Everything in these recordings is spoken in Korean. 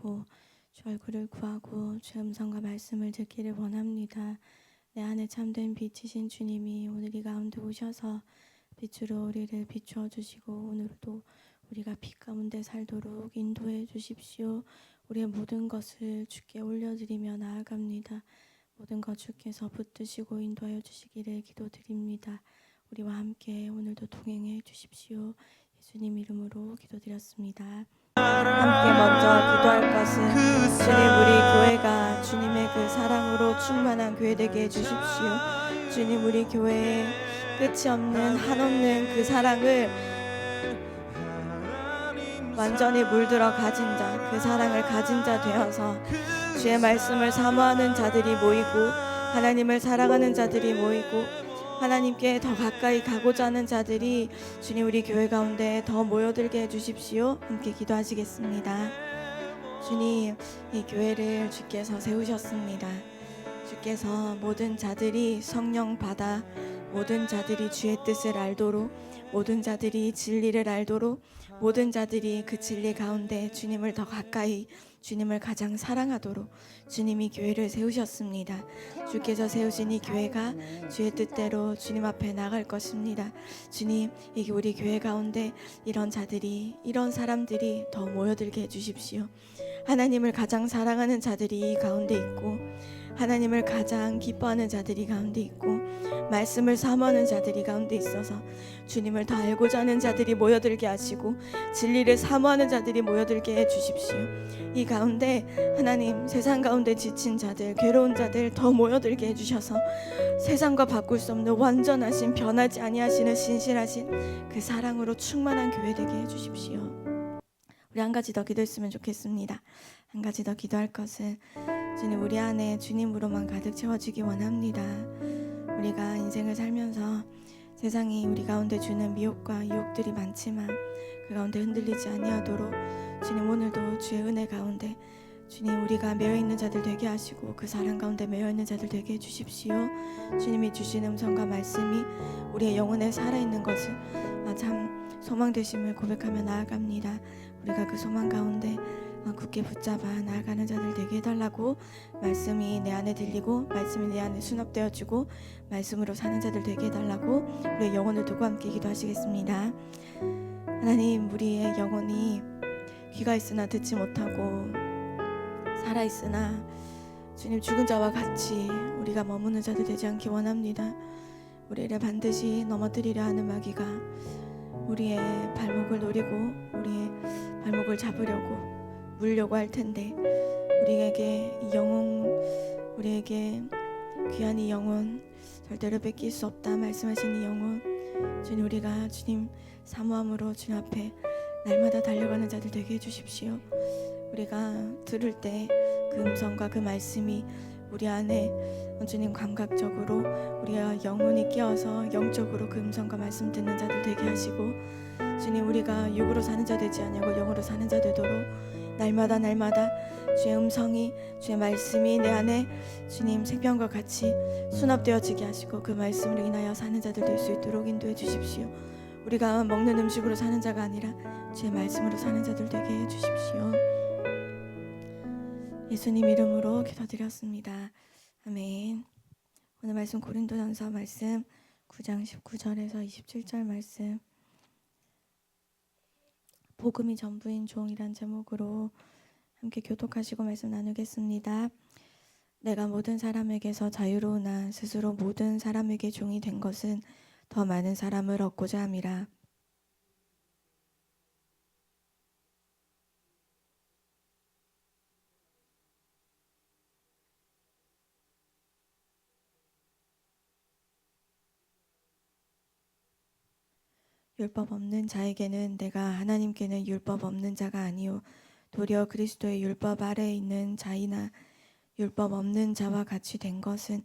않고 주 얼굴을 구하고 주 음성과 말씀을 듣기를 원합니다. 내 안에 참된 빛이신 주님이 오늘 이 가운데 오셔서 빛으로 우리를 비추어 주시고 오늘도 우리가 빛 가운데 살도록 인도해 주십시오. 우리의 모든 것을 주께 올려드리며 나아갑니다. 모든 것 주께서 붙드시고 인도하여 주시기를 기도드립니다. 우리와 함께 오늘도 동행해 주십시오. 예수님 이름으로 기도드렸습니다. 함께 먼저 기도할 것은 주님 우리 교회가 주님의 그 사랑으로 충만한 교회 되게 해주십시오. 주님 우리 교회에 끝이 없는 한없는 그 사랑을 완전히 물들어 가진 자, 그 사랑을 가진 자 되어서 주의 말씀을 사모하는 자들이 모이고 하나님을 사랑하는 자들이 모이고 하나님께 더 가까이 가고자 하는 자들이 주님 우리 교회 가운데 더 모여들게 해주십시오. 함께 기도하시겠습니다. 주님 이 교회를 주께서 세우셨습니다. 주께서 모든 자들이 성령 받아 모든 자들이 주의 뜻을 알도록 모든 자들이 진리를 알도록 모든 자들이 그 진리 가운데 주님을 더 가까이 주님을 가장 사랑하도록 주님이 교회를 세우셨습니다. 주께서 세우신 이 교회가 주의 뜻대로 주님 앞에 나갈 것입니다. 주님 이게 우리 교회 가운데 이런 자들이 이런 사람들이 더 모여들게 해주십시오. 하나님을 가장 사랑하는 자들이 이 가운데 있고 하나님을 가장 기뻐하는 자들이 가운데 있고 말씀을 사모하는 자들이 가운데 있어서 주님을 더 알고자 하는 자들이 모여들게 하시고 진리를 사모하는 자들이 모여들게 해주십시오. 이 가운데 하나님 세상 가운데 지친 자들 괴로운 자들 더 모여들게 해주셔서 세상과 바꿀 수 없는 완전하신 변하지 아니하시는 신실하신 그 사랑으로 충만한 교회 되게 해주십시오. 우리 한 가지 더 기도했으면 좋겠습니다. 한 가지 더 기도할 것은 주님 우리 안에 주님으로만 가득 채워지기 원합니다. 우리가 인생을 살면서 세상이 우리 가운데 주는 미혹과 유혹들이 많지만 그 가운데 흔들리지 아니하도록 주님 오늘도 주의 은혜 가운데 주님 우리가 매여있는 자들 되게 하시고 그 사랑 가운데 매여있는 자들 되게 해주십시오. 주님이 주신 음성과 말씀이 우리의 영혼에 살아있는 것을 참 소망되심을 고백하며 나아갑니다. 우리가 그 소망 가운데 굳게 붙잡아 나아가는 자들 되게 해달라고 말씀이 내 안에 들리고 말씀이 내 안에 수납되어지고 말씀으로 사는 자들 되게 해달라고 우리의 영혼을 두고 함께 기도하시겠습니다. 하나님 우리의 영혼이 귀가 있으나 듣지 못하고 살아있으나 주님 죽은 자와 같이 우리가 머무는 자들 되지 않기 원합니다. 우리를 반드시 넘어뜨리려 하는 마귀가 우리의 발목을 노리고 우리의 발목을 잡으려고 물려고 할 텐데 우리에게 이 영혼 우리에게 귀한 이 영혼 절대로 뺏길 수 없다 말씀하신 이 영혼 주님 우리가 주님 사모함으로 주님 앞에 날마다 달려가는 자들 되게 해주십시오. 우리가 들을 때 그 음성과 그 말씀이 우리 안에 주님 감각적으로 우리가 영혼이 깨어서 영적으로 그 음성과 말씀 듣는 자들 되게 하시고 주님 우리가 육으로 사는 자 되지 아니하고 영으로 사는 자 되도록 날마다 주의 음성이 주의 말씀이 내 안에 주님 생명과 같이 수납되어지게 하시고 그 말씀으로 인하여 사는 자들 될 수 있도록 인도해 주십시오. 우리가 먹는 음식으로 사는 자가 아니라 주의 말씀으로 사는 자들 되게 해 주십시오. 예수님 이름으로 기도드렸습니다. 아멘. 오늘 말씀 고린도전서 말씀 9장 19절에서 27절 말씀 복음이 전부인 종이란 제목으로 함께 교독하시고 말씀 나누겠습니다. 내가 모든 사람에게서 자유로우나 스스로 모든 사람에게 종이 된 것은 더 많은 사람을 얻고자 함이라. 율법 없는 자에게는 내가 하나님께는 율법 없는 자가 아니요 도리어 그리스도의 율법 아래에 있는 자이나 율법 없는 자와 같이 된 것은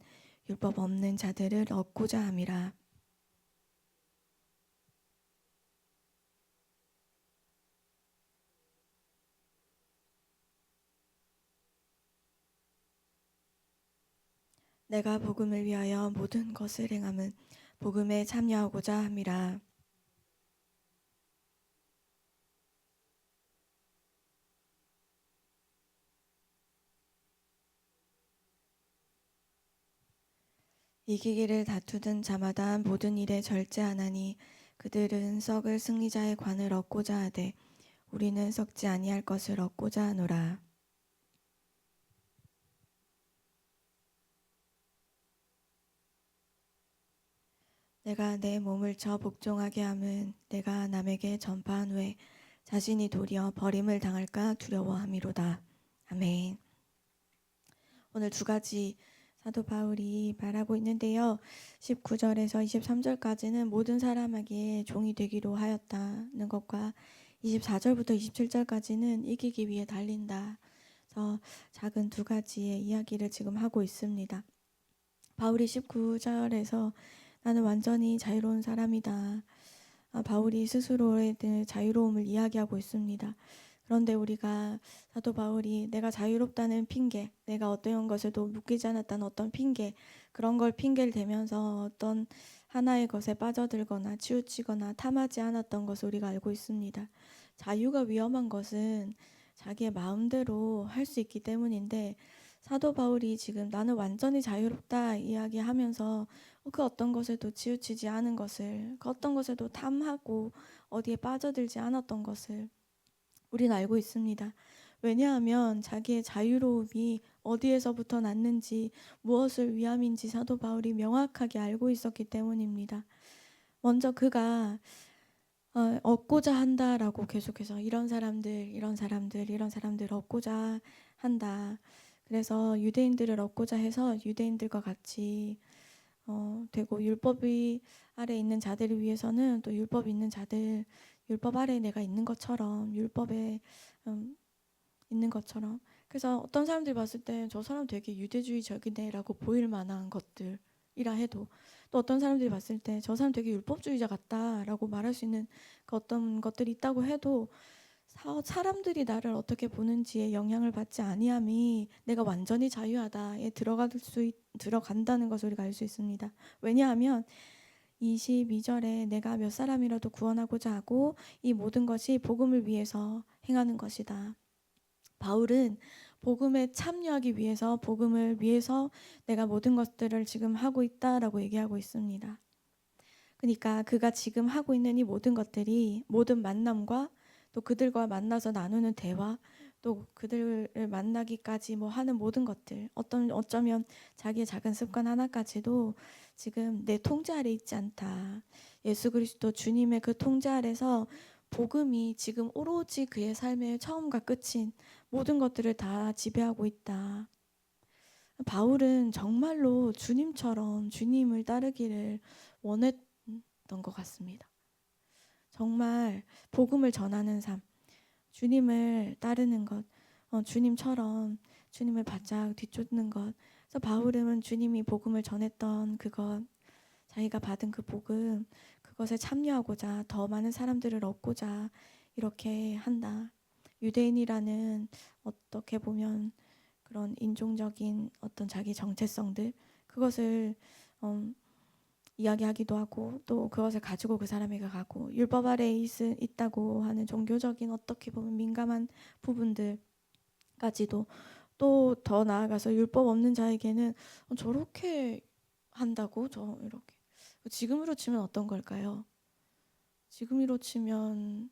율법 없는 자들을 얻고자 함이라. 내가 복음을 위하여 모든 것을 행함은 복음에 참여하고자 함이라. 이기기를 다투던 자마다 모든 일에 절제하나니 그들은 썩을 승리자의 관을 얻고자 하되 우리는 썩지 아니할 것을 얻고자 하노라. 내가 내 몸을 저 복종하게 함은 내가 남에게 전파한 후에 자신이 도리어 버림을 당할까 두려워함이로다. 아멘. 오늘 두 가지 사도 바울이 말하고 있는데요. 19절에서 23절까지는 모든 사람에게 종이 되기로 하였다는 것과 24절부터 27절까지는 이기기 위해 달린다. 그래서 작은 두 가지의 이야기를 지금 하고 있습니다. 바울이 19절에서 나는 완전히 자유로운 사람이다. 바울이 스스로의 자유로움을 이야기하고 있습니다. 그런데 우리가 사도 바울이 내가 자유롭다는 핑계, 내가 어떤 것에도 묶이지 않았다는 어떤 핑계, 그런 걸 핑계를 대면서 어떤 하나의 것에 빠져들거나 치우치거나 탐하지 않았던 것을 우리가 알고 있습니다. 자유가 위험한 것은 자기의 마음대로 할 수 있기 때문인데 사도 바울이 지금 나는 완전히 자유롭다 이야기하면서 그 어떤 것에도 치우치지 않은 것을, 그 어떤 것에도 탐하고 어디에 빠져들지 않았던 것을 우리는 알고 있습니다. 왜냐하면 자기의 자유로움이 어디에서부터 났는지 무엇을 위함인지 사도 바울이 명확하게 알고 있었기 때문입니다. 먼저 그가 얻고자 한다라고 계속해서 이런 사람들 얻고자 한다. 그래서 유대인들을 얻고자 해서 유대인들과 같이 되고 율법이 아래 있는 자들을 위해서는 또 율법 있는 자들, 율법 아래 내가 있는 것처럼 율법에 있는 것처럼. 그래서 어떤 사람들이 봤을 때 저 사람 되게 유대주의적이네라고 보일 만한 것들이라 해도 또 어떤 사람들이 봤을 때 저 사람 되게 율법주의자 같다라고 말할 수 있는 그 어떤 것들이 있다고 해도 사람들이 나를 어떻게 보는지에 영향을 받지 아니함이 내가 완전히 자유하다에 들어간다는 것을 우리가 알 수 있습니다. 왜냐하면 22절에 내가 몇 사람이라도 구원하고자 하고 이 모든 것이 복음을 위해서 행하는 것이다. 바울은 복음에 참여하기 위해서 복음을 위해서 내가 모든 것들을 지금 하고 있다라고 얘기하고 있습니다. 그러니까 그가 지금 하고 있는 이 모든 것들이 모든 만남과 또 그들과 만나서 나누는 대화 또 그들을 만나기까지 하는 모든 것들 어쩌면 자기의 작은 습관 하나까지도 지금 내 통제 아래 있지 않다. 예수 그리스도 주님의 그 통제 아래서 복음이 지금 오로지 그의 삶의 처음과 끝인 모든 것들을 다 지배하고 있다. 바울은 정말로 주님처럼 주님을 따르기를 원했던 것 같습니다. 정말 복음을 전하는 삶, 주님을 따르는 것, 주님처럼 주님을 바짝 뒤쫓는 것. 그래서 바울은 주님이 복음을 전했던 그것, 자기가 받은 그 복음, 그것에 참여하고자 더 많은 사람들을 얻고자 이렇게 한다. 유대인이라는 어떻게 보면 그런 인종적인 어떤 자기 정체성들, 그것을 이야기하기도 하고 또 그것을 가지고 그 사람에게 가고 율법 아래에 있다고 하는 종교적인 어떻게 보면 민감한 부분들까지도 또 더 나아가서 율법 없는 자에게는 저렇게 한다고 이렇게 지금으로 치면 어떤 걸까요? 지금으로 치면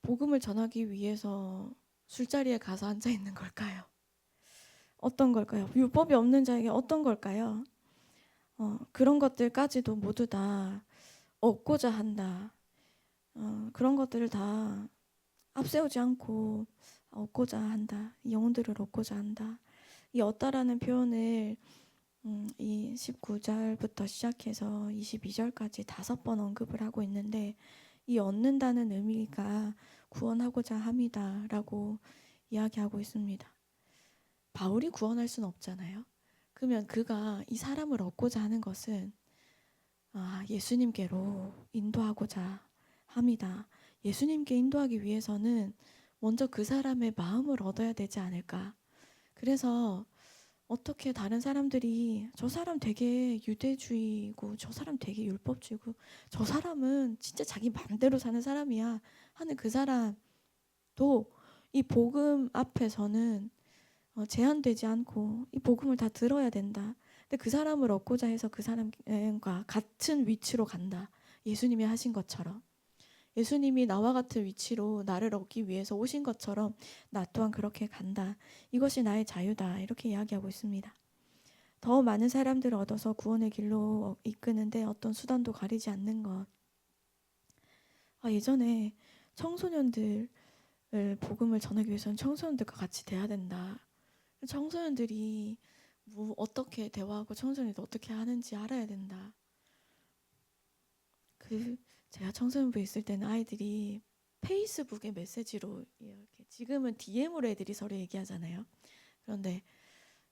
복음을 전하기 위해서 술자리에 가서 앉아 있는 걸까요? 어떤 걸까요? 율법이 없는 자에게 어떤 걸까요? 그런 것들까지도 모두 다 얻고자 한다. 그런 것들을 다 앞세우지 않고 얻고자 한다. 영혼들을 얻고자 한다. 이 얻다라는 표현을 이 19절부터 시작해서 22절까지 5번 언급을 하고 있는데 이 얻는다는 의미가 구원하고자 함이다라고 이야기하고 있습니다. 바울이 구원할 수는 없잖아요. 그러면 그가 이 사람을 얻고자 하는 것은 예수님께로 인도하고자 합니다. 예수님께 인도하기 위해서는 먼저 그 사람의 마음을 얻어야 되지 않을까. 그래서 어떻게 다른 사람들이 저 사람 되게 유대주의고 저 사람 되게 율법주의고 저 사람은 진짜 자기 마음대로 사는 사람이야 하는 그 사람도 이 복음 앞에서는 제한되지 않고 이 복음을 다 들어야 된다. 근데 그 사람을 얻고자 해서 그 사람과 같은 위치로 간다. 예수님이 하신 것처럼. 예수님이 나와 같은 위치로 나를 얻기 위해서 오신 것처럼 나 또한 그렇게 간다. 이것이 나의 자유다. 이렇게 이야기하고 있습니다. 더 많은 사람들을 얻어서 구원의 길로 이끄는데 어떤 수단도 가리지 않는 것. 예전에 청소년들을 복음을 전하기 위해서는 청소년들과 같이 대해야 된다. 청소년들이 어떻게 대화하고 청소년들이 어떻게 하는지 알아야 된다. 제가 청소년부에 있을 때는 아이들이 페이스북의 메시지로 이렇게, 지금은 DM으로 애들이 서로 얘기하잖아요. 그런데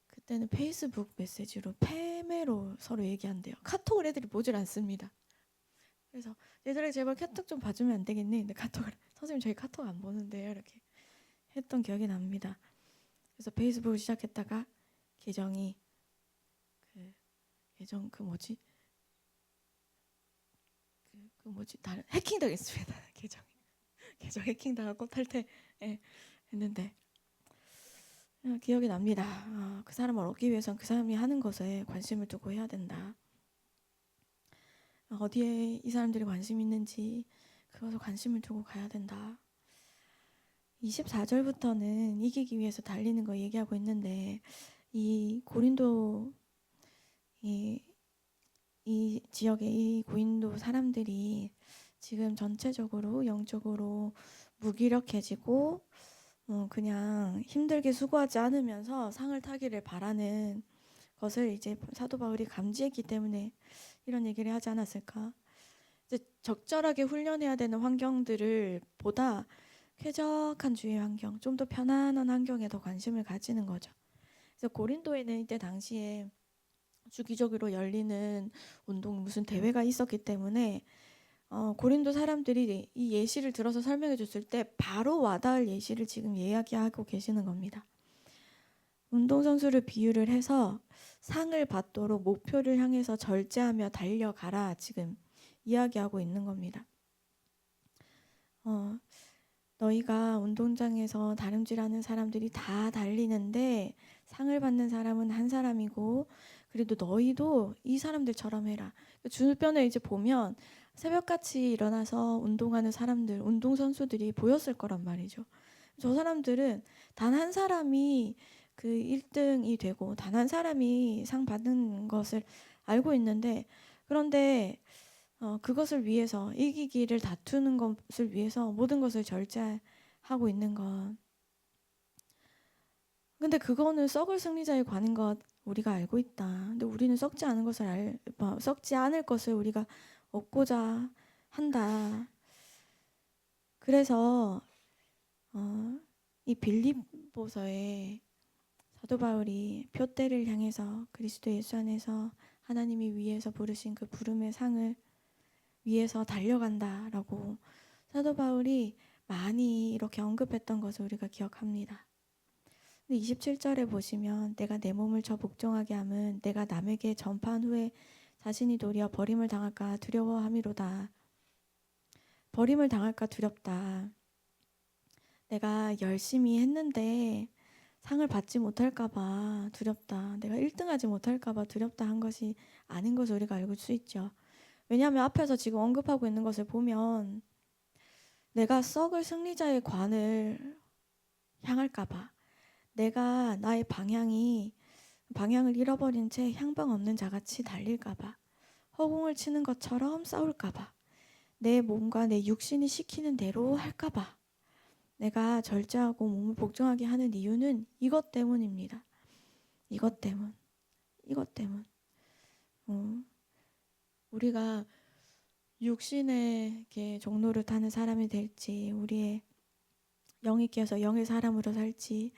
그때는 페이스북 메시지로 패매로 서로 얘기한대요. 카톡을 애들이 보질 않습니다. 그래서 얘들아 제발 카톡 좀 봐주면 안 되겠니? 근데 카톡을 선생님 저희 카톡 안 보는데요. 이렇게 했던 기억이 납니다. 그래서 페이스북을 시작했다가 계정이 다른 해킹 당했습니다. 계정 해킹 당하고 탈퇴 했는데 기억이 납니다. 그 사람을 얻기 위해서는 그 사람이 하는 것에 관심을 두고 해야 된다. 어디에 이 사람들이 관심이 있는지 그것에 관심을 두고 가야 된다. 24절부터는 이기기 위해서 달리는 거 얘기하고 있는데 이 고린도 이 지역의 이 고린도 사람들이 지금 전체적으로 영적으로 무기력해지고 그냥 힘들게 수고하지 않으면서 상을 타기를 바라는 것을 이제 사도 바울이 감지했기 때문에 이런 얘기를 하지 않았을까. 이제 적절하게 훈련해야 되는 환경들을 보다 쾌적한 주의 환경, 좀 더 편안한 환경에 더 관심을 가지는 거죠. 그래서 고린도에는 이때 당시에 주기적으로 열리는 운동 무슨 대회가 있었기 때문에 고린도 사람들이 이 예시를 들어서 설명해 줬을 때 바로 와닿을 예시를 지금 이야기하고 계시는 겁니다. 운동선수를 비유를 해서 상을 받도록 목표를 향해서 절제하며 달려가라 지금 이야기하고 있는 겁니다. 너희가 운동장에서 다름질하는 사람들이 다 달리는데 상을 받는 사람은 한 사람이고 그래도 너희도 이 사람들처럼 해라. 주변에 이제 보면 새벽같이 일어나서 운동하는 사람들, 운동선수들이 보였을 거란 말이죠. 저 사람들은 단 한 사람이 그 1등이 되고 단 한 사람이 상 받는 것을 알고 있는데 그런데 그것을 위해서 이기기를 다투는 것을 위해서 모든 것을 절제하고 있는 것. 근데 그거는 썩을 승리자에 관한 것 우리가 알고 있다. 근데 우리는 썩지 않을 것을 우리가 얻고자 한다. 그래서 이 빌립보서에 사도 바울이 표대를 향해서 그리스도 예수 안에서 하나님이 위에서 부르신 그 부름의 상을 위해서 달려간다라고 사도 바울이 많이 이렇게 언급했던 것을 우리가 기억합니다. 근데 27절에 보시면 내가 내 몸을 저 복종하게 함은 내가 남에게 전파한 후에 자신이 도리어 버림을 당할까 두려워함이로다. 버림을 당할까 두렵다. 내가 열심히 했는데 상을 받지 못할까 봐 두렵다. 내가 1등하지 못할까 봐 두렵다 한 것이 아닌 것을 우리가 알 수 있죠. 왜냐하면 앞에서 지금 언급하고 있는 것을 보면 내가 썩을 승리자의 관을 향할까 봐, 내가 나의 방향을 잃어버린 채 향방 없는 자같이 달릴까 봐, 허공을 치는 것처럼 싸울까 봐, 내 몸과 내 육신이 시키는 대로 할까 봐 내가 절제하고 몸을 복종하게 하는 이유는 이것 때문입니다. 이것 때문. 우리가 육신의 종로를 타는 사람이 될지 우리의 영이 깨서 영의 사람으로 살지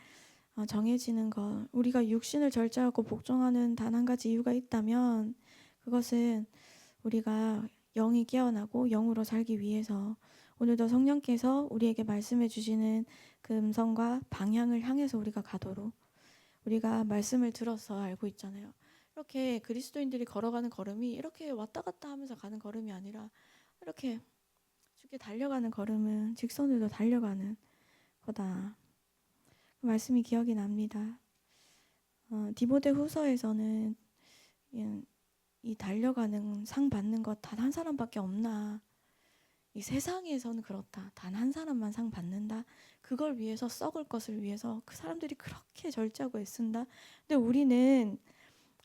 정해지는 것. 우리가 육신을 절제하고 복종하는 단 한 가지 이유가 있다면 그것은 우리가 영이 깨어나고 영으로 살기 위해서 오늘도 성령께서 우리에게 말씀해 주시는 그 음성과 방향을 향해서 우리가 가도록 우리가 말씀을 들어서 알고 있잖아요. 이렇게 그리스도인들이 걸어가는 걸음이 이렇게 왔다 갔다 하면서 가는 걸음이 아니라 이렇게 쉽게 달려가는 걸음은 직선으로 달려가는 거다. 그 말씀이 기억이 납니다. 디모데 후서에서는 이 달려가는 상 받는 것 단 한 사람밖에 없나. 이 세상에서는 그렇다. 단 한 사람만 상 받는다. 그걸 위해서 썩을 것을 위해서 그 사람들이 그렇게 절제하고 애쓴다. 근데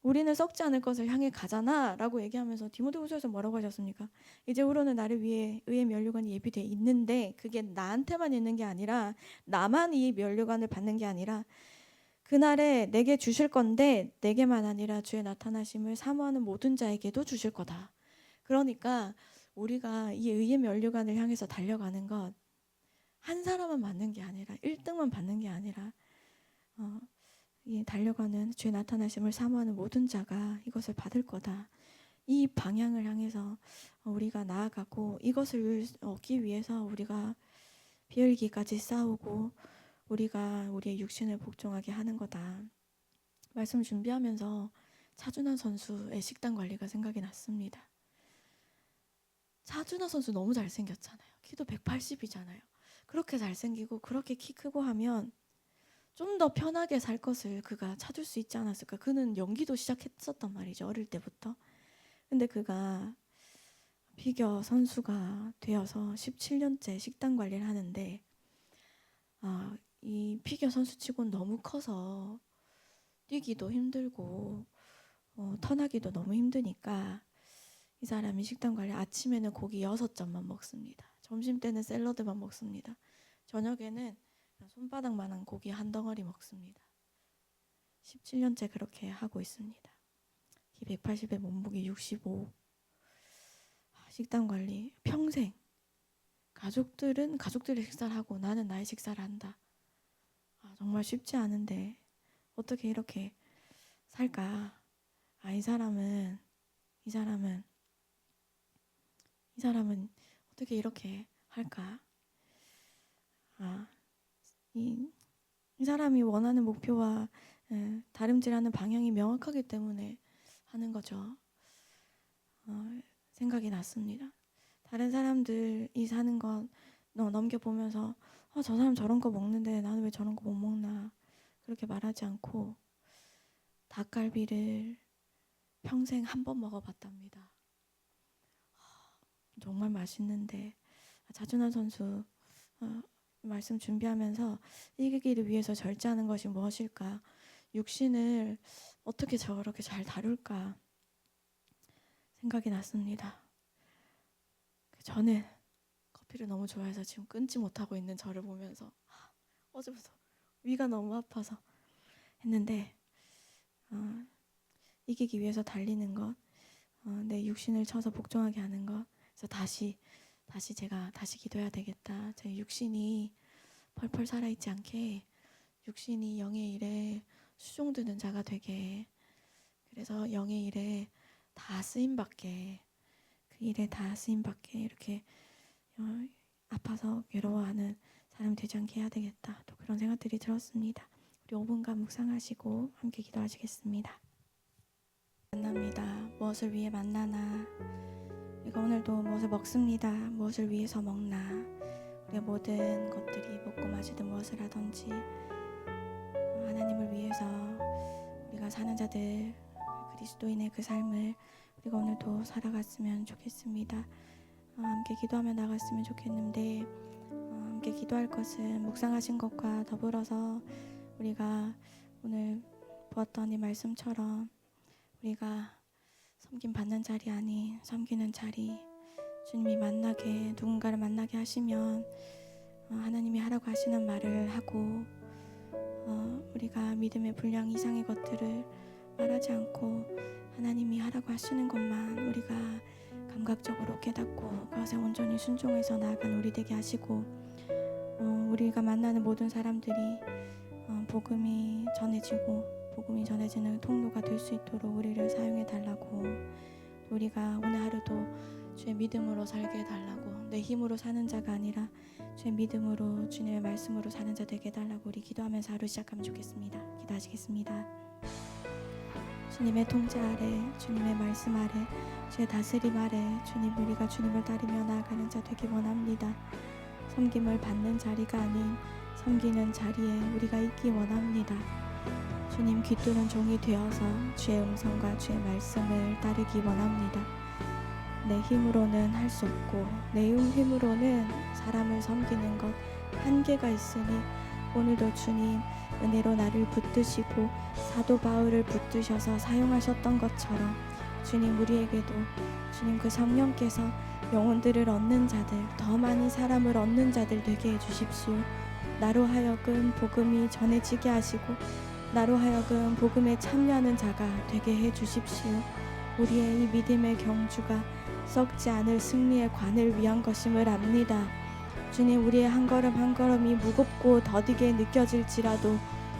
우리는 썩지 않을 것을 향해 가잖아 라고 얘기하면서 디모데후서에서 뭐라고 하셨습니까? 이제후로는 나를 위해 의의 면류관이 예비되어 있는데 그게 나한테만 있는 게 아니라 나만 이 면류관을 받는 게 아니라 그날에 내게 주실 건데 내게만 아니라 주의 나타나심을 사모하는 모든 자에게도 주실 거다. 그러니까 우리가 이 의의 면류관을 향해서 달려가는 것 한 사람만 받는 게 아니라 1등만 받는 게 아니라 이 달려가는 주의 나타나심을 사모하는 모든 자가 이것을 받을 거다. 이 방향을 향해서 우리가 나아가고 이것을 얻기 위해서 우리가 비열기까지 싸우고 우리가 우리의 육신을 복종하게 하는 거다. 말씀 준비하면서 차준환 선수의 식단 관리가 생각이 났습니다. 차준환 선수 너무 잘생겼잖아요. 키도 180이잖아요. 그렇게 잘생기고 그렇게 키 크고 하면 좀 더 편하게 살 것을 그가 찾을 수 있지 않았을까. 그는 연기도 시작했었단 말이죠. 어릴 때부터. 근데 그가 피겨 선수가 되어서 17년째 식단 관리를 하는데 이 피겨 선수치고는 너무 커서 뛰기도 힘들고 턴하기도 너무 힘드니까 이 사람이 식단 관리 아침에는 고기 6점만 먹습니다. 점심 때는 샐러드만 먹습니다. 저녁에는 손바닥만한 고기 한 덩어리 먹습니다. 17년째 그렇게 하고 있습니다. 키 180에 몸무게 65. 식단 관리 평생. 가족들은 가족들의 식사를 하고 나는 나의 식사를 한다. 정말 쉽지 않은데 어떻게 이렇게 살까? 이 사람은 어떻게 이렇게 할까? 이 사람이 원하는 목표와 다름질하는 방향이 명확하기 때문에 하는 거죠. 생각이 났습니다. 다른 사람들이 사는 것 넘겨보면서 저 사람 저런 거 먹는데 나는 왜 저런 거 못 먹나 그렇게 말하지 않고 닭갈비를 평생 한 번 먹어봤답니다. 정말 맛있는데 차준환 선수 말씀 준비하면서 이기기를 위해서 절제하는 것이 무엇일까? 육신을 어떻게 저렇게 잘 다룰까? 생각이 났습니다. 저는 커피를 너무 좋아해서 지금 끊지 못하고 있는 저를 보면서 어제부터 위가 너무 아파서 했는데 이기기 위해서 달리는 것, 내 육신을 쳐서 복종하게 하는 것. 그래서 제가 다시 기도해야 되겠다. 제 육신이 펄펄 살아있지 않게 육신이 영의 일에 수종드는 자가 되게 그래서 영의 일에 다 쓰임받게 그 일에 다 쓰임받게 이렇게 아파서 괴로워하는 사람 되지 않게 해야 되겠다. 또 그런 생각들이 들었습니다. 우리 5분간 묵상하시고 함께 기도하시겠습니다. 만납니다. 무엇을 위해 만나나 우리가 오늘도 무엇을 먹습니다. 무엇을 위해서 먹나 우리의 모든 것들이 먹고 마시든 무엇을 하든지 하나님을 위해서 우리가 사는 자들 그리스도인의 그 삶을 우리가 오늘도 살아갔으면 좋겠습니다. 함께 기도하며 나갔으면 좋겠는데 함께 기도할 것은 묵상하신 것과 더불어서 우리가 오늘 보았던 이 말씀처럼 우리가 섬김 받는 자리 아닌 섬기는 자리 주님이 누군가를 만나게 하시면 하나님이 하라고 하시는 말을 하고 우리가 믿음의 분량 이상의 것들을 말하지 않고 하나님이 하라고 하시는 것만 우리가 감각적으로 깨닫고 그것에 온전히 순종해서 나아가는 우리 되게 하시고 우리가 만나는 모든 사람들이 복음이 전해지는 통로가 될 수 있도록 우리를 사용해 달라고 우리가 오늘 하루도 주의 믿음으로 살게 해달라고 내 힘으로 사는 자가 아니라 주의 믿음으로 주님의 말씀으로 사는 자 되게 해달라고 우리 기도하면서 하루 시작하면 좋겠습니다. 기도하시겠습니다. 주님의 통제 아래 주님의 말씀 아래 주의 다스림 아래 우리가 주님을 따르며 나아가는 자 되기 원합니다. 섬김을 받는 자리가 아닌 섬기는 자리에 우리가 있기 원합니다. 주님 귀뚫은 종이 되어서 주의 음성과 주의 말씀을 따르기 원합니다. 내 힘으로는 할 수 없고 내 힘으로는 사람을 섬기는 것 한계가 있으니 오늘도 주님 은혜로 나를 붙드시고 사도 바울을 붙드셔서 사용하셨던 것처럼 주님 우리에게도 주님 그 성령께서 영혼들을 얻는 자들, 더 많은 사람을 얻는 자들 되게 해주십시오. 나로 하여금 복음이 전해지게 하시고 나로 하여금 복음에 참여하는 자가 되게 해주십시오. 우리의 이 믿음의 경주가 썩지 않을 승리의 관을 위한 것임을 압니다. 주님, 우리의 한 걸음 한 걸음이 무겁고 더디게 느껴질지라도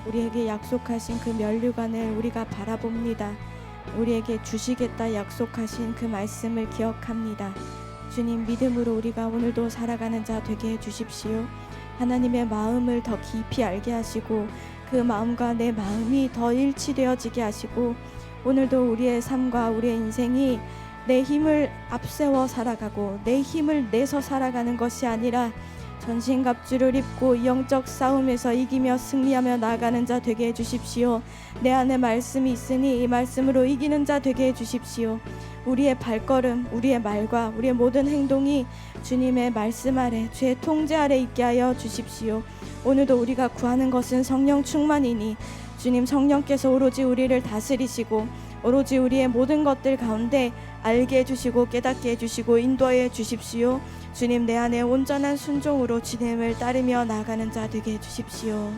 우리에게 약속하신 그 면류관을 우리가 바라봅니다. 우리에게 주시겠다 약속하신 그 말씀을 기억합니다. 주님, 믿음으로 우리가 오늘도 살아가는 자 되게 해주십시오. 하나님의 마음을 더 깊이 알게 하시고 그 마음과 내 마음이 더 일치되어지게 하시고 오늘도 우리의 삶과 우리의 인생이 내 힘을 앞세워 살아가고 내 힘을 내서 살아가는 것이 아니라 전신갑주를 입고 영적 싸움에서 이기며 승리하며 나아가는 자 되게 해주십시오. 내 안에 말씀이 있으니 이 말씀으로 이기는 자 되게 해주십시오. 우리의 발걸음, 우리의 말과 우리의 모든 행동이 주님의 말씀 아래, 주의 통제 아래 있게 하여 주십시오. 오늘도 우리가 구하는 것은 성령 충만이니 주님 성령께서 오로지 우리를 다스리시고 오로지 우리의 모든 것들 가운데 알게 해주시고 깨닫게 해주시고 인도해 주십시오. 주님, 내 안에 온전한 순종으로 주님을 따르며 나아가는 자 되게 해주십시오.